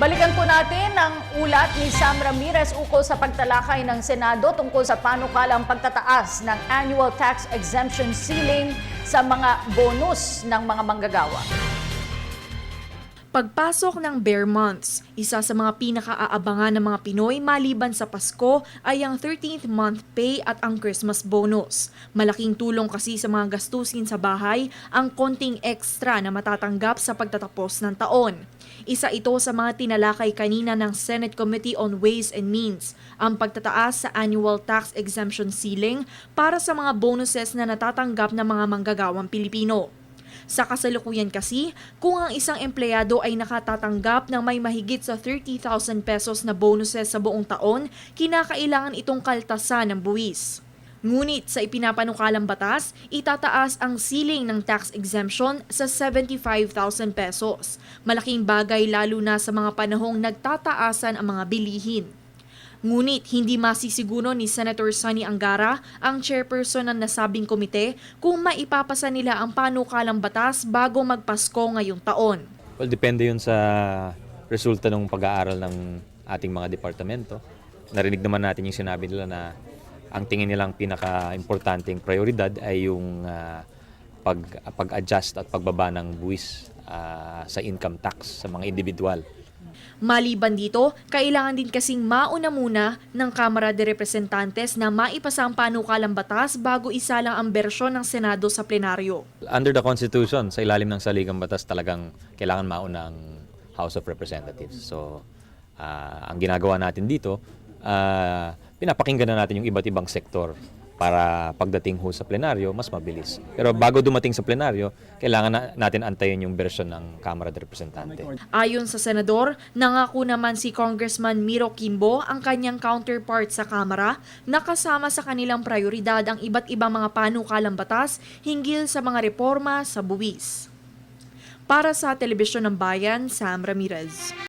Balikan po natin ang ulat ni Sam Ramirez ukol sa pagtalakay ng Senado tungkol sa panukalang pagtataas ng annual tax exemption ceiling sa mga bonus ng mga manggagawa. Pagpasok ng bare months, isa sa mga pinakaaabangan ng mga Pinoy maliban sa Pasko ay ang 13th month pay at ang Christmas bonus. Malaking tulong kasi sa mga gastusin sa bahay ang konting extra na matatanggap sa pagtatapos ng taon. Isa ito sa mga tinalakay kanina ng Senate Committee on Ways and Means, ang pagtataas sa annual tax exemption ceiling para sa mga bonuses na natatanggap ng mga manggagawang Pilipino. Sa kasalukuyan kasi, kung ang isang empleyado ay nakatatanggap ng may mahigit sa 30,000 pesos na bonuses sa buong taon, kinakailangan itong kaltasan ng buwis. Ngunit sa ipinapanukalang batas, itataas ang ceiling ng tax exemption sa 75,000 pesos. Malaking bagay lalo na sa mga panahong nagtataasan ang mga bilihin. Ngunit hindi masisiguro ni Senator Sonny Angara, ang chairperson ng nasabing komite, kung maipapasa nila ang panukalang batas bago magpasko ngayong taon. Well, depende yun sa resulta ng pag-aaral ng ating mga departamento. Narinig naman natin yung sinabi nila na ang tingin nilang pinaka-importanting prioridad ay yung pag-adjust at pagbaba ng buwis sa income tax sa mga individual. Maliban dito, kailangan din kasing mauna muna ng Kamara de Representantes na maipasa ang panukalang batas bago isalang ang bersyon ng Senado sa plenaryo. Under the Constitution, sa ilalim ng saligang batas, talagang kailangan mauna ang House of Representatives. So, ang ginagawa natin dito, pinapakinggan na natin yung iba't ibang sektor para pagdating ho sa plenaryo, mas mabilis. Pero bago dumating sa plenaryo, kailangan natin antayin yung bersyon ng Kamara de Representante. Ayon sa senador, nangako naman si Congressman Miro Quimbo, ang kanyang counterpart sa Kamara, na kasama sa kanilang prioridad ang iba't ibang mga panukalang batas hinggil sa mga reforma sa buwis. Para sa Telebisyon ng Bayan, Sam Ramirez.